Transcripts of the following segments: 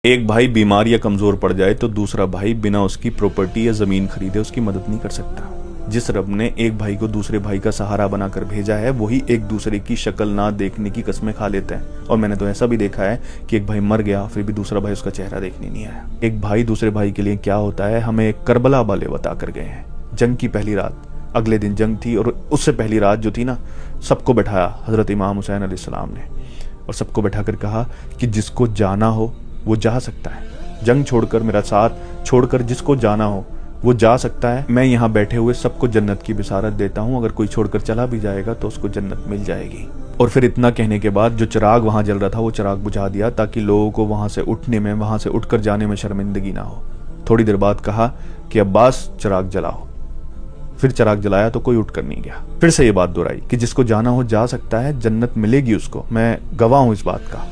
ایک بھائی بیمار یا کمزور پڑ جائے تو دوسرا بھائی بنا اس کی پراپرٹی یا زمین خریدے اس کی مدد نہیں کر سکتا۔ جس رب نے ایک بھائی کو دوسرے بھائی کا سہارا بنا کر بھیجا ہے وہی ایک دوسرے کی شکل نہ دیکھنے کی قسمیں کھا لیتے ہیں۔ اور میں نے تو ایسا بھی دیکھا ہے کہ ایک بھائی مر گیا پھر بھی دوسرا بھائی اس کا چہرہ دیکھنے نہیں آیا۔ ایک بھائی دوسرے بھائی کے لیے کیا ہوتا ہے ہمیں کربلا والے بتا کر گئے ہیں۔ جنگ کی پہلی رات، اگلے دن جنگ تھی اور اس سے پہلی رات جو تھی نا، سب کو بٹھایا حضرت امام حسین علیہ السلام نے اور سب کو بٹھا کر کہا کہ جس کو جانا ہو وہ جا سکتا ہے، جنگ چھوڑ کر میرا ساتھ چھوڑ کر جس کو جانا ہو وہ جا سکتا ہے۔ میں یہاں بیٹھے ہوئے سب کو جنت کی بشارت دیتا ہوں، اگر کوئی چھوڑ کر چلا بھی جائے گا تو اس کو جنت مل جائے گی۔ اور پھر اتنا کہنے کے بعد جو چراغ وہاں جل رہا تھا وہ چراغ بجھا دیا تاکہ لوگوں کو وہاں سے اٹھنے میں، وہاں سے اٹھ کر جانے میں شرمندگی نہ ہو۔ تھوڑی دیر بعد کہا کہ عباس چراغ جلاؤ، پھر چراغ جلایا تو کوئی اٹھ کر نہیں گیا۔ پھر سے یہ بات دہرائی کہ جس کو جانا ہو جا سکتا ہے، جنت ملے گی اس کو، میں گواہ ہوں اس بات کا۔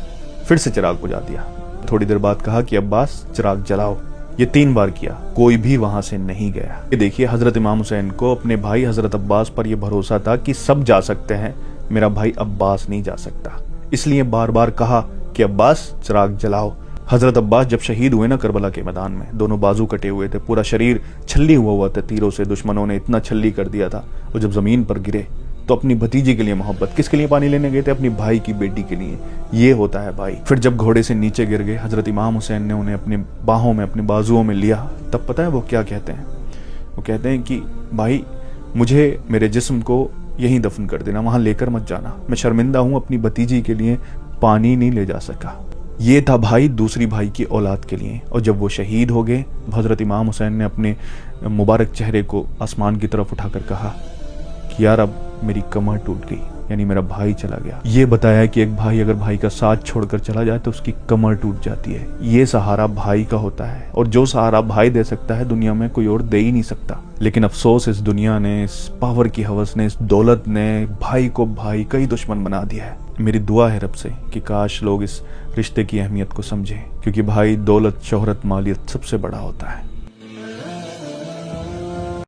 پھر سے چراغ بجھا دیا۔ تھوڑی دیر بعد کہا کہ عباس چراغ جلاؤ، یہ 3 بار کیا، کوئی بھی وہاں سے نہیں گیا۔ یہ دیکھیے حضرت امام حسین کو اپنے بھائی حضرت عباس پر یہ بھروسہ تھا کہ سب جا سکتے ہیں، میرا بھائی عباس نہیں جا سکتا، اس لیے بار بار کہا کہ عباس چراغ جلاؤ۔ حضرت عباس جب شہید ہوئے نا کربلا کے میدان میں، دونوں بازو کٹے ہوئے تھے، پورا شریر چھلی ہوا تھا تیروں سے، دشمنوں نے اتنا چھلی کر دیا تھا۔ وہ جب زمین پر گرے تو اپنی بھتیجی کے لیے محبت، کس کے لیے پانی لینے گئے تھے؟ اپنی بھائی کی بیٹی کے لیے۔ یہ ہوتا ہے بھائی۔ پھر جب گھوڑے سے نیچے گر گئے، حضرت امام حسین نے انہیں اپنے باہوں میں، اپنے بازوؤں میں لیا، تب پتہ ہے وہ کیا کہتے ہیں؟ وہ کہتے ہیں کہ بھائی مجھے میرے جسم کو یہیں دفن کر دینا، وہاں لے کر مت جانا، میں شرمندہ ہوں، اپنی بھتیجی کے لیے پانی نہیں لے جا سکا۔ یہ تھا بھائی دوسری بھائی کی اولاد کے لیے۔ اور جب وہ شہید ہو گئے، حضرت امام حسین نے اپنے مبارک چہرے کو آسمان کی طرف اٹھا کر کہا کہ یا رب میری کمر ٹوٹ گئی، یعنی میرا بھائی چلا گیا۔ یہ بتایا کہ ایک بھائی اگر بھائی کا ساتھ چھوڑ کر چلا جائے تو اس کی کمر ٹوٹ جاتی ہے۔ یہ سہارا بھائی کا ہوتا ہے، اور جو سہارا بھائی دے سکتا ہے دنیا میں کوئی اور دے ہی نہیں سکتا۔ لیکن افسوس اس دنیا نے، اس پاور کی ہوس نے، اس دولت نے بھائی کو بھائی کا ہی دشمن بنا دیا ہے۔ میری دعا ہے رب سے کہ کاش لوگ اس رشتے کی اہمیت کو سمجھیں، کیونکہ بھائی دولت، شہرت، مالیت سب سے بڑا ہوتا ہے۔